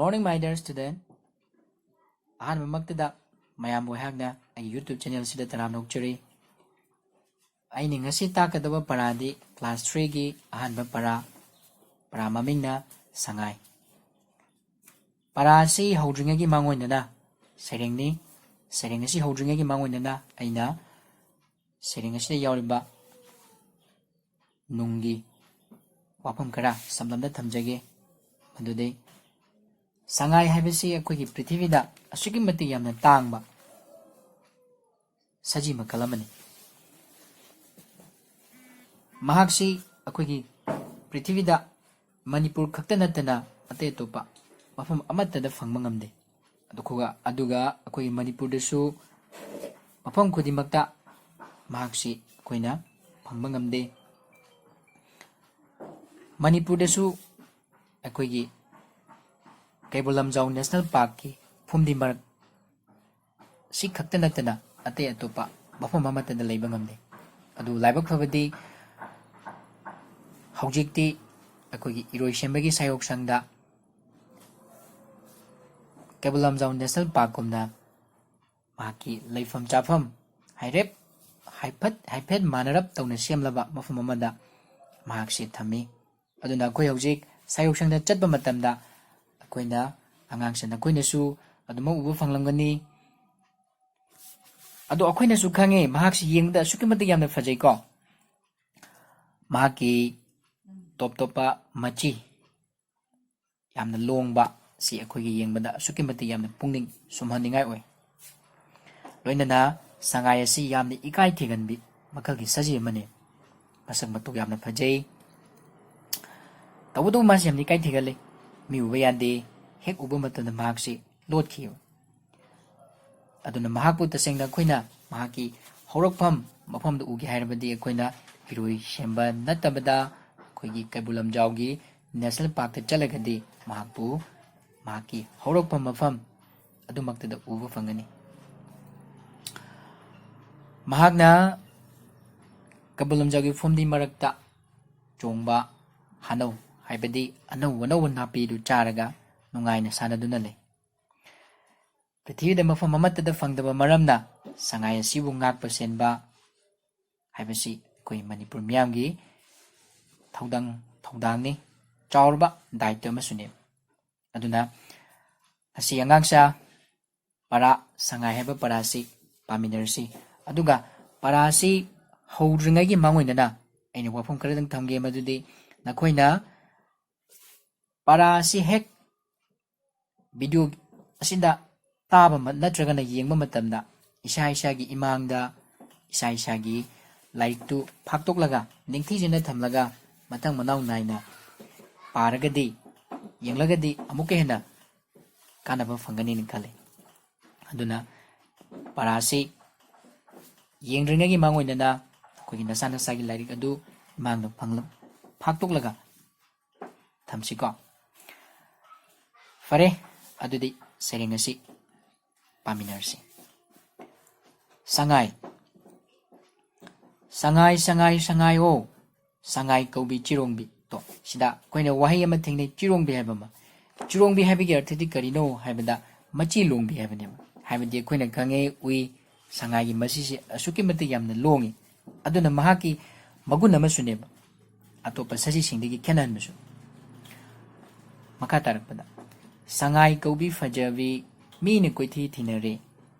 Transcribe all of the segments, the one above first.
Good morning, my dear student. ꯑꯍꯥꯟꯕꯃꯛꯇꯗ ꯃꯌꯥꯝꯕꯨ ꯑꯩꯍꯥꯛꯅ ꯑꯩꯒꯤ YouTube ꯆꯦꯅꯦꯜꯁꯤꯗ ꯇꯔꯥꯝꯅ ꯑꯣꯛꯆꯔꯤ꯫ ꯑꯩꯅ ꯉꯁꯤ ꯇꯥꯛꯀꯗꯕ ꯄꯔꯥꯗꯤ ꯀ꯭ꯂꯥꯁ 3ꯒꯤ ꯑꯍꯥꯟꯕ ꯄꯔꯥ ꯃꯃꯤꯡꯅ ꯁꯉꯥꯏ꯫ ꯄꯔꯥ ꯑꯁꯤ ꯍꯧꯗ꯭ꯔꯤꯉꯩꯒꯤ ꯃꯥꯡꯑꯣꯏꯅꯅ ꯁꯩꯔꯦꯡꯅꯤ꯫ ꯁꯩꯔꯦꯡ ꯑꯁꯤ ꯍꯧꯗ꯭ꯔꯤꯉꯩꯒꯤ ꯃꯥꯡꯑꯣꯏꯅꯅ ꯑꯩꯅ ꯁꯩꯔꯦꯡ ꯑꯁꯤꯗ ꯌꯥꯎꯔꯤꯕ ꯅꯨꯡꯒꯤ ꯋꯥꯐꯝ ꯈꯔ ꯁꯝꯂꯞꯅ ꯊꯝꯖꯒꯦ꯫ ꯃꯗꯨꯗꯤ ꯁꯉꯥꯏ ꯍꯥꯏꯕꯁꯤ ꯑꯩꯈꯣꯏꯒꯤ ꯄ꯭ꯔꯤꯊꯤꯕꯤꯗ ꯑꯁꯨꯛꯀꯤ ꯃꯇꯤꯛ ꯌꯥꯝꯅ ꯇꯥꯡꯕ ꯁꯖꯤ ꯃꯈꯜ ꯑꯃꯅꯤ꯫ ꯃꯍꯥꯛꯁꯤ ꯑꯩꯈꯣꯏꯒꯤ ꯄ꯭ꯔꯤꯊꯤꯕꯤꯗ ꯃꯅꯤꯄꯨꯔ ꯈꯛꯇ ꯅꯠꯇꯅ ꯑꯇꯩ ꯑꯇꯣꯞꯄ ꯃꯐꯝ ꯑꯃꯠꯇꯗ ꯐꯪꯕ ꯉꯝꯗꯦ꯫ ꯑꯗꯨꯒ ꯑꯩꯈꯣꯏꯒꯤ ꯃꯅꯤꯄꯨꯔꯗꯁꯨ ꯃꯐꯝ ꯈꯨꯗꯤꯡꯃꯛꯇ ꯃꯍꯥꯛꯁꯤ ꯑꯩꯈꯣꯏꯅ ꯐꯪꯕ ꯉꯝꯗꯦ꯫ ꯃꯅꯤꯄꯨꯔꯗꯁꯨ ꯑꯩꯈꯣꯏꯒꯤ ꯀꯩꯕꯨꯜ ꯂꯝꯖꯥꯎ ꯅꯦꯁꯅꯦꯜ ꯄꯥꯔꯛꯀꯤ ꯐꯨꯝꯗꯤ ꯃꯔꯛ ꯁꯤ ꯈꯛꯇ ꯅꯠꯇꯅ ꯑꯇꯩ ꯑꯇꯣꯞꯄ ꯃꯐꯝ ꯑꯃꯠꯇꯗ ꯂꯩꯕ ꯉꯝꯗꯦ꯫ ꯑꯗꯨ ꯂꯥꯏꯕꯛ ꯐꯕꯗꯤ ꯍꯧꯖꯤꯛꯇꯤ ꯑꯩꯈꯣꯏꯒꯤ ꯏꯔꯣꯏꯁꯦꯝꯕꯒꯤ ꯁꯥꯌꯣꯛꯁꯪꯗ ꯀꯩꯕꯨꯜ ꯂꯝꯖꯥꯎ ꯅꯦꯁꯅꯦꯜ ꯄꯥꯔꯛꯀꯨꯝꯅ ꯃꯍꯥꯛꯀꯤ ꯂꯩꯐꯝ ꯆꯥꯐꯝ ꯍꯥꯏꯐꯦꯠ ꯃꯥꯟꯅꯔꯞ ꯇꯧꯅ ꯁꯦꯝꯂꯕ ꯃꯐꯝ ꯑꯃꯗ ꯃꯍꯥꯛꯁꯤ ꯊꯝꯃꯤ꯫ ꯑꯗꯨꯅ ꯑꯩꯈꯣꯏ ꯍꯧꯖꯤꯛ ꯁꯥꯌꯣꯛꯁꯪꯗ ꯆꯠꯄ ꯃꯇꯝꯗ ꯑꯩꯈꯣꯏꯅ ꯑꯉꯥꯡꯁꯤꯡ ꯑꯩꯈꯣꯏꯅꯁꯨ ꯑꯗꯨꯃꯛ ꯎꯕ ꯐꯪꯂꯝꯒꯅꯤ꯫ ꯑꯗꯣ ꯑꯩꯈꯣꯏꯅꯁꯨ ꯈꯪꯉꯦ ꯃꯍꯥꯛꯁꯤ ꯌꯦꯡꯕꯗ ꯑꯁꯨꯛꯀꯤ ꯃꯇꯤꯛ ꯌꯥꯝꯅ ꯐꯖꯩꯀꯣ꯫ ꯃꯍꯥꯛꯀꯤ ꯇꯣꯞ ꯇꯣꯞꯄ ꯃꯆꯤ ꯌꯥꯝꯅ ꯂꯣꯡꯕ ꯁꯤ ꯑꯩꯈꯣꯏꯒꯤ ꯌꯦꯡꯕꯗ ꯑꯁꯨꯛꯀꯤ ꯃꯇꯤꯛ ꯌꯥꯝꯅ ꯄꯨꯛꯅꯤꯡ ꯁꯨꯝꯍꯟꯅꯤꯡꯉꯥꯏ ꯑꯣꯏ꯫ ꯂꯣꯏꯅꯅ ꯁꯉꯥꯏ ꯑꯁꯤ ꯌꯥꯝꯅ ꯏꯀꯥꯏ ꯊꯤꯒꯟꯕꯤ ꯃꯈꯜꯒꯤ ꯁꯖꯤ ꯑꯃꯅꯤ꯫ ꯃꯁꯛ ꯃꯇꯧ ꯌꯥꯝꯅ ꯐꯖꯩ꯫ ꯇꯧꯕꯇꯕꯨ ꯃꯥꯁꯤ ꯌꯥꯝꯅ ꯏꯀꯥꯏ ꯊꯤꯒꯜꯂꯤ꯫ ꯃꯤ ꯎꯕ ꯌꯥꯗꯦ꯫ ꯍꯦꯛ ꯎꯕ ꯃꯇꯝꯗ ꯃꯍꯥꯛꯁꯤ ꯂꯣꯠꯈꯤꯕ꯫ ꯑꯗꯨꯅ ꯃꯍꯥꯛꯄꯨ ꯇꯁꯦꯡꯅ ꯑꯩꯈꯣꯏꯅ ꯃꯍꯥꯛꯀꯤ ꯍꯧꯔꯛꯐꯝ ꯃꯐꯝꯗ ꯎꯒꯦ ꯍꯥꯏꯔꯕꯗꯤ ꯑꯩꯈꯣꯏꯅ ꯏꯔꯣꯏꯁꯦꯝꯕ ꯅꯠꯇꯕꯗ ꯑꯩꯈꯣꯏꯒꯤ ꯀꯩꯕꯨꯜ ꯂꯝꯖꯥꯎꯒꯤ ꯅꯦꯁꯅꯦꯜ ꯄꯥꯔꯛꯇ ꯆꯠꯂꯒꯗꯤ ꯃꯍꯥꯛꯀꯤ ꯍꯧꯔꯛꯐꯝ ꯃꯐꯝ ꯑꯗꯨꯃꯛꯇꯗ ꯎꯕ ꯐꯪꯒꯅꯤ꯫ ꯃꯍꯥꯛꯅ ꯀꯩꯕꯨꯜ ꯂꯝꯖꯥꯎꯒꯤ ꯐꯨꯝꯗꯤ ꯃꯔꯛꯇ ꯆꯣꯡꯕ ꯍꯥꯅꯧ ꯍꯥꯏꯕꯗꯤ ꯑꯅꯧ ꯅꯥꯄꯤꯗꯨ ꯆꯥꯔꯒ ꯅꯨꯡꯉꯥꯏꯅ ꯁꯥꯟꯅꯗꯨꯅ ꯂꯩ꯫ ꯄ꯭ꯔꯤꯊꯤꯕꯤꯗ ꯃꯐꯝ ꯑꯃꯠꯇꯗ ꯐꯪꯗꯕ ꯃꯔꯝꯅ ꯁꯉꯥꯏ ꯑꯁꯤꯕꯨ ꯉꯥꯛꯄ ꯁꯦꯟꯕ ꯍꯥꯏꯕꯁꯤ ꯑꯩꯈꯣই ꯃꯅꯤꯄꯨꯔ ꯃꯤꯌꯥꯝꯒꯤ ꯊꯧꯗꯥꯡꯅꯤ꯫ ꯆꯥꯎꯔꯕ ꯗꯥꯏꯇ ꯑꯃꯁꯨꯅꯤ꯫ ꯑꯗꯨꯅ ꯑꯁꯤ ꯑꯉꯥꯡꯁꯥ ꯁꯉꯥꯏ ꯍꯥꯏꯕ ꯄꯔꯥ ꯑꯁꯤ ꯄꯥꯃꯤꯟꯅꯔꯁꯤ꯫ ꯑꯗꯨꯒ ꯄꯔꯥ ꯑꯁꯤ ꯍꯧꯗ꯭ꯔꯤꯉꯩꯒꯤ ꯃꯥꯡꯑꯣꯏꯅꯅ ꯑꯩꯅ ꯋꯥꯐꯝ ꯈꯔꯗꯪ ꯊꯝꯒꯦ꯫ ꯃꯗꯨꯗꯤ ꯅꯈꯣꯏꯅ ꯄꯔꯥ ꯑꯁꯤ ꯍꯦꯛ ꯚꯤꯗꯤꯑꯣ ꯑꯁꯤꯗ ꯇꯥꯕ ꯅꯠꯇ꯭ꯔꯒꯅ ꯌꯦꯡꯕ ꯃꯇꯝꯗ ꯏꯁꯥꯒꯤ ꯏꯃꯥꯡꯗ ꯏꯁꯥꯒꯤ ꯂꯥꯏꯔꯤꯛꯇꯨ ꯐꯥꯛꯇꯣꯛꯂꯒ ꯅꯤꯡꯊꯤꯖꯅ ꯊꯝꯂꯒ ꯃꯊꯪ ꯃꯅꯥꯎ ꯅꯥꯏꯅ ꯄꯥꯔꯒꯗꯤ ꯌꯦꯡꯂꯒꯗꯤ ꯑꯃꯨꯛꯀ ꯍꯦꯟꯅ ꯀꯥꯟꯅꯕ ꯐꯪꯒꯅꯤꯅ ꯈꯜꯂꯤ꯫ ꯑꯗꯨꯅ ꯄꯔꯥ ꯑꯁꯤ ꯌꯦꯡꯗ꯭ꯔꯤꯉꯩꯒꯤ ꯃꯥꯡꯑꯣꯏꯅꯅ ꯑꯩꯈꯣꯏꯒꯤ ꯅꯁꯥꯒꯤ ꯂꯥꯏꯔꯤꯛ ꯑꯗꯨ ꯏꯃꯥꯡꯗ ꯐꯥꯛꯇꯣꯛꯂꯒ ꯊꯝꯁꯤꯀꯣ꯫ ꯐꯔꯦ, ꯑꯗꯨꯗꯤ ꯁꯩꯔꯦꯡ ꯑꯁꯤ ꯄꯥꯃꯤꯟꯅꯔꯁꯤ꯫ ꯁꯉꯥꯏ ꯁꯉꯥꯏ ꯑꯣ ꯁꯉꯥꯏ ꯀꯧꯕꯤ ꯆꯤꯔꯣꯡꯕꯤ꯫ ꯁꯤꯗ ꯑꯩꯈꯣꯏꯅ ꯋꯥꯍꯩ ꯑꯃ ꯊꯦꯡꯅꯩ, ꯆꯤꯔꯣꯡꯕꯤ ꯍꯥꯏꯕ ꯑꯃ꯫ ꯆꯤꯔꯣꯡꯕꯤ ꯍꯥꯏꯕꯒꯤ ꯑꯔꯊꯗꯤ ꯀꯔꯤꯅꯣ ꯍꯥꯏꯕꯗ ꯃꯆꯤ ꯂꯣꯡꯕꯤ ꯍꯥꯏꯕꯅꯦꯕ꯫ ꯍꯥꯏꯕꯗꯤ ꯑꯩꯈꯣꯏꯅ ꯈꯪꯉꯦ ꯎꯏ ꯁꯉꯥꯏꯒꯤ ꯃꯆꯤꯁꯤ ꯑꯁꯨꯛꯀꯤ ꯃꯇꯤꯛ ꯌꯥꯝꯅ ꯂꯣꯡꯉꯤ꯫ ꯑꯗꯨꯅ ꯃꯍꯥꯛꯀꯤ ꯃꯒꯨꯟ ꯑꯃꯁꯨꯅꯦꯕ ꯑꯇꯣꯞꯄ ꯁꯖꯤꯁꯤꯡꯗꯒꯤ ꯈꯦꯠꯅꯍꯟꯕꯁꯨ꯫ ꯃꯈꯥ ꯇꯥꯔꯛꯄꯗ ꯁꯉꯥꯏ ꯀꯧꯕꯤ ꯐꯖꯕꯤ ꯃꯤꯅ ꯀꯣꯏꯊꯤ ꯊꯤꯅꯔꯦ꯫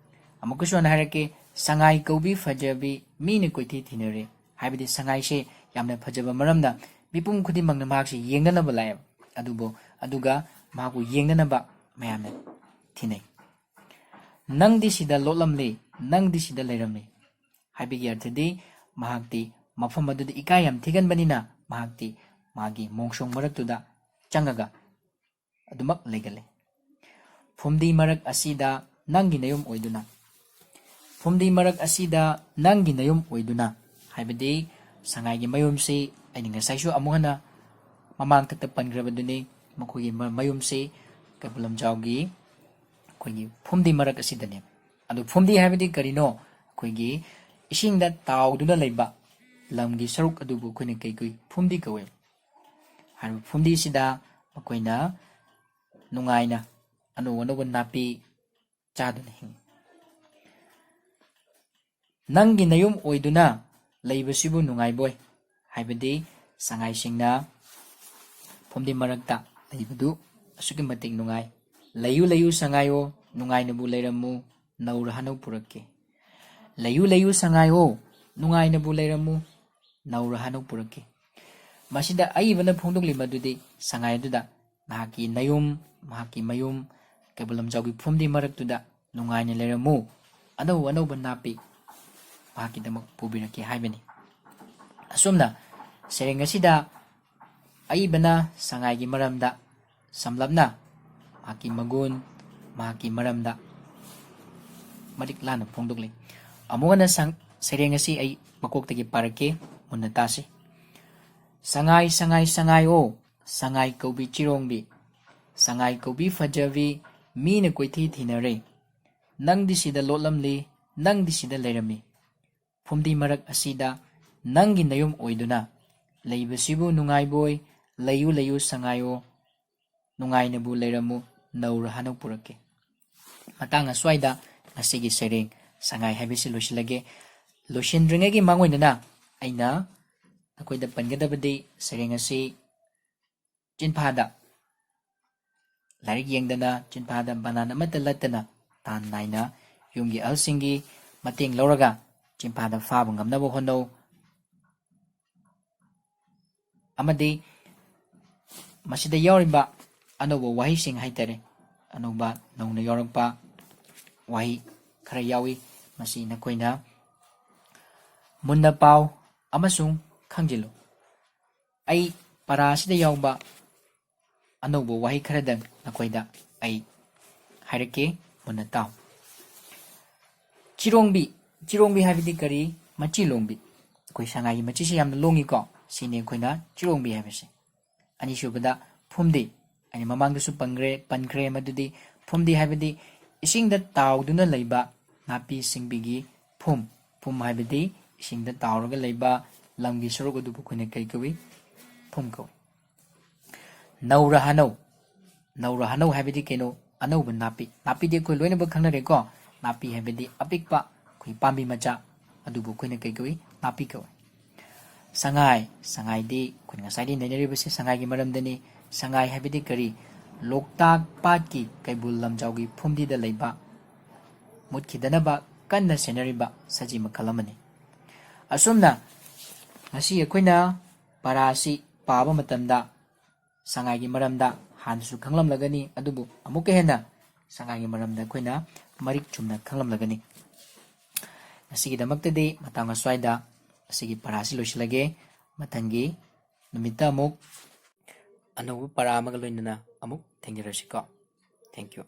ꯑꯃꯨꯛꯀꯁꯨ ꯍꯟꯅ ꯍꯥꯏꯔꯛꯀꯦ, ꯁꯉꯥꯏ ꯀꯧꯕꯤ ꯐꯖꯕꯤ ꯃꯤꯅ ꯀꯣꯏꯊꯤ ꯊꯤꯅꯔꯦ꯫ ꯍꯥꯏꯕꯗꯤ ꯁꯉꯥꯏꯁꯦ ꯌꯥꯝꯅ ꯐꯖꯕ ꯃꯔꯝꯅ ꯃꯤꯄꯨꯝ ꯈꯨꯗꯤꯡꯃꯛꯅ ꯃꯍꯥꯛꯁꯤ ꯌꯦꯡꯅꯅꯕ ꯂꯥꯛꯑꯦꯕ꯫ ꯑꯗꯨꯒ ꯃꯍꯥꯛꯄꯨ ꯌꯦꯡꯅꯅꯕ ꯃꯌꯥꯝꯅ ꯊꯤꯅꯩ꯫ ꯅꯪꯗꯤ ꯁꯤꯗ ꯂꯣꯠꯂꯝꯂꯦ, ꯅꯪꯗꯤ ꯁꯤꯗ ꯂꯩꯔꯝꯂꯦ ꯍꯥꯏꯕꯒꯤ ꯑꯔꯊꯗꯤ ꯃꯍꯥꯛꯇꯤ ꯃꯐꯝ ꯑꯗꯨꯗ ꯏꯀꯥꯏ ꯌꯥꯝ ꯊꯤꯒꯟꯕꯅꯤꯅ ꯃꯍꯥꯛꯇꯤ ꯃꯥꯒꯤ ꯃꯣꯡꯁꯣꯡ ꯃꯔꯛꯇꯨꯗ ꯆꯪꯉꯒ ꯑꯗꯨꯃꯛ ꯂꯩꯒꯜꯂꯤ꯫ ꯐꯨꯝꯗꯤ ꯃꯔꯛ ꯑꯁꯤꯗ ꯅꯪꯒꯤ ꯅꯌꯨꯝ ꯑꯣꯏꯗꯨꯅ꯫ ꯐꯨꯝꯗꯤ ꯃꯔꯛ ꯑꯁꯤꯗ ꯅꯪꯒꯤ ꯅꯌꯨꯝ ꯑꯣꯏꯗꯨꯅ ꯍꯥꯏꯕꯗꯤ ꯁꯉꯥꯏꯒꯤ ꯃꯌꯨꯝꯁꯤ ꯑꯩꯅ ꯉꯁꯥꯏꯁꯨ ꯑꯃꯨꯛ ꯍꯟꯅ ꯃꯃꯥꯡꯊꯛꯇ ꯄꯟꯈ꯭ꯔꯕꯗꯨꯅꯤ꯫ ꯃꯈꯣꯏꯒꯤ ꯃꯌꯨꯝꯁꯤ ꯀꯩꯕꯨꯜ ꯂꯝꯖꯥꯎꯒꯤ ꯑꯩꯈꯣꯏꯒꯤ ꯐꯨꯝꯗꯤ ꯃꯔꯛ ꯑꯁꯤꯗꯅꯦ꯫ ꯑꯗꯨ ꯐꯨꯝꯗꯤ ꯍꯥꯏꯕꯗꯤ ꯀꯔꯤꯅೋ? ꯑꯩꯈꯣꯏꯒꯤ ꯏꯁꯤꯡꯗ ꯇꯥꯎꯗꯨꯅ ꯂꯩꯕ ꯂꯝꯒꯤ ꯁꯔꯨꯛ ꯑꯗꯨꯕꯨ ꯑꯩꯈꯣꯏꯅ ꯀꯩ ꯐꯨꯝꯗꯤ ꯀꯧꯋꯦ꯫ ꯍꯥꯏꯔꯤꯕ ꯐꯨꯝꯗꯤꯁꯤꯗ ꯃꯈꯣꯏꯅ ꯅꯨꯡꯉꯥꯏꯅ ꯑꯅꯧ ꯑꯅꯧꯕ ꯅꯥꯄꯤ ꯆꯥꯗꯨꯅ ꯍꯤꯡꯏ꯫ ꯅꯪꯒꯤ ꯅꯌꯨꯝ ꯑꯣꯏꯗꯨꯅ ꯂꯩꯕꯁꯤꯕꯨ ꯅꯨꯡꯉꯥꯏꯕꯣꯏ ꯍꯥꯏꯕꯗꯤ ꯁꯉꯥꯏꯁꯤꯡꯅ ꯐꯨꯝꯗꯤ ꯃꯔꯛꯇ ꯂꯩꯕꯗꯨ ꯑꯁꯨꯛꯀꯤ ꯃꯇꯤꯛ ꯅꯨꯡꯉꯥꯏ꯫ ꯂꯩꯌꯨ ꯂꯩꯌꯨ ꯁꯉꯥꯏꯌꯣ ꯅꯨꯡꯉꯥꯏꯅꯕꯨ ꯂꯩꯔꯝꯃꯨ ꯅꯧꯔ ꯍꯅꯧ ꯄꯨꯔꯛꯀꯦ꯫ ꯂꯩꯌꯨ ꯂꯩꯌꯨ ꯁꯉꯥꯏꯌꯣ ꯅꯨꯡꯉꯥꯏꯅꯕꯨ ꯂꯩꯔꯝꯃꯨ ꯅꯧꯔ ꯍꯅꯧ ꯄꯨꯔꯛꯀꯦ꯫ ꯃꯁꯤꯗ ꯑꯏꯕꯅ ꯐꯣꯡꯗꯣꯛꯂꯤꯕ ꯑꯗꯨꯗꯤ ꯁꯉꯥꯏ ꯑꯗꯨꯗ ꯃꯍꯥꯛꯀꯤ ꯅꯌꯨꯝ, ꯃꯍꯥꯛꯀꯤ ꯃꯌꯨꯝ ꯀꯩꯕꯨꯜ ꯂꯝꯖꯥꯎꯒꯤ ꯐꯨꯝꯗꯤ ꯃꯔꯛꯇꯨꯗ ꯅꯨꯡꯉꯥꯏꯅ ꯂꯩꯔꯝꯃꯨ, ꯑꯅꯧ ꯑꯅꯧꯕ ꯅꯥꯄꯤ ꯃꯍꯥꯛꯀꯤꯗꯃꯛ ꯄꯨꯕꯤꯔꯛꯀꯦ ꯍꯥꯏꯕꯅꯤ꯫ ꯑꯁꯨꯝꯅ ꯁꯩꯔꯦꯡ ꯑꯁꯤꯗ ꯑꯏꯕꯅ ꯁꯉꯥꯏꯒꯤ ꯃꯔꯝꯗ ꯁꯝꯂꯞꯅ ꯃꯍꯥꯛꯀꯤ ꯃꯒꯨꯟ, ꯃꯍꯥꯛꯀꯤ ꯃꯔꯝꯗ ꯃꯔꯤꯛ ꯂꯥꯅ ꯐꯣꯡꯗꯣꯛꯂꯤ꯫ ꯑꯃꯨꯛ ꯍꯟꯅ ꯁꯩꯔꯦꯡ ꯑꯁꯤ ꯑꯩ ꯃꯀꯣꯛꯇꯒꯤ ꯄꯥꯔꯛꯀꯦ, ꯃꯨꯟꯅ ꯇꯥꯁꯤ꯫ ꯁꯉꯥꯏ ꯁꯉꯥꯏ ꯁꯉꯥꯏꯑꯣ ꯁꯉꯥꯏ ꯀꯧꯕꯤ ꯆꯤꯔꯣꯡꯕꯤ, ꯁꯉꯥꯏ ꯀꯧꯕꯤ ꯐꯖꯕꯤ ꯃꯤꯅ ꯀꯣꯏꯊꯤ ꯊꯤꯅꯔꯦ, ꯅꯪꯗꯤ ꯁꯤꯗ ꯂꯣꯠꯂꯝꯂꯤ ꯅꯪꯗꯤ ꯁꯤꯗ ꯂꯩꯔꯝꯃꯤ, ꯐꯨꯝꯗꯤ ꯃꯔꯛ ꯑꯁꯤꯗ ꯅꯪꯒꯤ ꯅꯌꯨꯝ ꯑꯣꯏꯗꯨꯅ ꯂꯩꯕꯁꯤꯕꯨ ꯅꯨꯡꯉꯥꯏꯕꯣꯏ, ꯂꯩꯌꯨ ꯂꯩꯌꯨ ꯁꯉꯥꯏꯑꯣ ꯅꯨꯡꯉꯥꯏꯅꯕꯨ ꯂꯩꯔꯝꯃꯨ ꯅꯧꯔ ꯍꯅꯧ ꯄꯨꯔꯛꯀꯦ꯫ ꯃꯇꯥꯡ ꯑꯁ꯭ꯋꯥꯏꯗ ꯉꯁꯤꯒꯤ ꯁꯩꯔꯦꯡ ꯁꯉꯥꯏ ꯍꯥꯏꯕꯁꯤ ꯂꯣꯏꯁꯤꯜꯂꯒꯦ꯫ ꯂꯣꯏꯁꯤꯟꯗ꯭ꯔꯤꯉꯩꯒꯤ ꯃꯥꯡꯑꯣꯏꯅꯅ ꯑꯩꯅ ꯑꯩꯈꯣꯏꯗ ꯄꯟꯒꯗꯕꯗꯤ ꯁꯩꯔꯦꯡ ꯑꯁꯤ ꯆꯤꯟꯐꯥꯗ ꯂꯥꯏꯔꯤꯛ ꯌꯦꯡꯗꯅ, ꯆꯤꯟꯐꯥꯗ ꯕꯅꯥꯟ ꯑꯃꯠꯇ ꯂꯠꯇꯅ ꯇꯥꯟ ꯅꯥꯏꯅ ꯌꯨꯝꯒꯤ ꯑꯍꯜꯁꯤꯡꯒꯤ ꯃꯇꯦꯡ ꯂꯧꯔꯒ ꯆꯤꯟꯐꯥꯗ ꯐꯥꯕ ꯉꯝꯅꯕ ꯍꯣꯠꯅꯧ꯫ ꯑꯃꯗꯤ ꯃꯁꯤꯗ ꯌꯥꯎꯔꯤꯕ ꯑꯅꯧꯕ ꯋꯥꯍꯩꯁꯤꯡ ꯍꯥꯏꯇꯥꯔꯦ, ꯑꯅꯧꯕ ꯅꯧꯅ ꯌꯥꯎꯔꯛꯄ ꯋꯥꯍꯩ ꯈꯔ ꯌꯥꯎꯏ, ꯃꯁꯤ ꯅꯈꯣꯏꯅ ꯃꯨꯟꯅ ꯄꯥꯎ ꯑꯃꯁꯨꯡ ꯈꯪꯖꯤꯜꯂꯨ꯫ ꯑꯩ ꯄꯔꯥ ꯑꯁꯤꯗ ꯌꯥꯎꯕ ꯑꯅꯧꯕ ꯋꯥꯍꯩ ꯈꯔꯗꯪ ꯅꯈꯣꯏꯗ ꯑꯩ ꯍꯥꯏꯔꯛꯀꯦ, ꯃꯨꯟꯅ ꯇꯥꯎ꯫ ꯆꯤꯔꯣꯡꯕꯤ, ꯆꯤꯔꯣꯡꯕꯤ ꯍꯥꯏꯕꯗꯤ ꯀꯔꯤ? ꯃꯆꯤ ꯂꯣꯡꯕꯤ, ꯑꯩꯈꯣꯏ ꯁꯉꯥꯏꯒꯤ ꯃꯆꯤꯁꯤ ꯌꯥꯝꯅ ꯂꯣꯡꯉꯤꯀꯣ, ꯁꯤꯅꯤ ꯑꯩꯈꯣꯏꯅ ꯆꯤꯔꯣꯡꯕꯤ ꯍꯥꯏꯕꯁꯦ꯫ ꯑꯅꯤꯁꯨꯕꯗ ꯐꯨꯝꯗꯤ, ꯑꯩꯅ ꯃꯃꯥꯡꯗꯁꯨ ꯄꯟꯈ꯭ꯔꯦ ꯃꯗꯨꯗꯤ ꯐꯨꯝꯗꯤ ꯍꯥꯏꯕꯗꯤ ꯏꯁꯤꯡꯗ ꯇꯥꯎꯗꯨꯅ ꯂꯩꯕ ꯅꯥꯄꯤ ꯁꯤꯡꯕꯤꯒꯤ ꯐꯨꯝ, ꯐꯨꯝ ꯍꯥꯏꯕꯗꯤ ꯏꯁꯤꯡꯗ ꯇꯥꯎꯔꯒ ꯂꯩꯕ ꯂꯝꯒꯤ ꯁꯔꯨꯛ ꯑꯗꯨꯕꯨ ꯑꯩꯈꯣꯏꯅ ꯀꯔꯤ ꯀꯧꯏ? ꯐꯨꯝ ꯀꯧꯏ꯫ ꯅꯧꯔ ꯍꯅꯧ, ꯅꯧꯔ ꯍꯅꯧ ꯍꯥꯏꯕꯗꯤ ꯀꯩꯅꯣ? ꯑꯅꯧꯕ ꯅꯥꯄꯤ, ꯅꯥꯄꯤꯗꯤ ꯑꯩꯈꯣꯏ ꯂꯣꯏꯅꯃꯛ ꯈꯪꯅꯔꯦꯀꯣ, ꯅꯥꯄꯤ ꯍꯥꯏꯕꯗꯤ ꯑꯄꯤꯛꯄ ꯑꯩꯈꯣꯏ ꯄꯥꯝꯕꯤ ꯃꯆꯥ ꯑꯗꯨꯕꯨ ꯑꯩꯈꯣꯏꯅ ꯀꯩ ꯀꯧꯏ? ꯅꯥꯄꯤ ꯀꯧꯏ꯫ ꯁꯉꯥꯏ, ꯁꯉꯥꯏꯗꯤ ꯑꯩꯈꯣꯏꯅ ꯉꯁꯥꯏꯗꯒꯤ ꯅꯩꯅꯔꯤꯕꯁꯤ ꯁꯉꯥꯏꯒꯤ ꯃꯔꯝꯗꯅꯤ꯫ ꯁꯉꯥꯏ ꯍꯥꯏꯕꯗꯤ ꯀꯔꯤ? ꯂꯣꯛꯇꯥꯛ ꯄꯥꯠꯀꯤ ꯀꯩꯕꯨꯜ ꯂꯝꯖꯥꯎꯒꯤ ꯐꯨꯝꯗꯤꯗ ꯂꯩꯕ, ꯃꯨꯠꯈꯤꯗꯅꯕ ꯀꯟꯅ ꯁꯦꯟꯅꯔꯤꯕ ꯁꯖꯤ ꯃꯈꯜ ꯑꯃꯅꯤ꯫ ꯑꯁꯨꯝꯅ ꯉꯁꯤ ꯑꯩꯈꯣꯏꯅ ꯄꯔꯥ ꯑꯁꯤ ꯄꯥꯕ ꯃꯇꯝꯗ ꯁꯉꯥꯏꯒꯤ ꯃꯔꯝꯗ ꯍꯥꯟꯅꯁꯨ ꯈꯪꯂꯝꯂꯒꯅꯤ, ꯑꯗꯨꯕꯨ ꯑꯃꯨꯛꯀ ꯍꯦꯟꯅ ꯁꯉꯥꯏꯒꯤ ꯃꯔꯝꯗ ꯑꯩꯈꯣꯏꯅ ꯃꯔꯤꯛ ꯆꯨꯝꯅ ꯈꯪꯂꯝꯂꯒꯅꯤ꯫ ꯉꯁꯤꯒꯤꯗꯃꯛꯇꯗꯤ ꯃꯇꯥꯡ ꯑꯁ꯭ꯋꯥꯏꯗ ꯑꯁꯤꯒꯤ ꯄꯔꯥ ꯑꯁꯤ ꯂꯣꯏꯁꯤꯜꯂꯒꯦ꯫ ꯃꯊꯪꯒꯤ ꯅꯨꯃꯤꯠꯇ ꯑꯃꯨꯛ ꯑꯅꯧꯕ ꯄꯔꯥ ꯑꯃꯒ ꯂꯣꯏꯅꯅ ꯑꯃꯨꯛ ꯊꯦꯡꯅꯔꯁꯤꯀꯣ꯫ Thank you.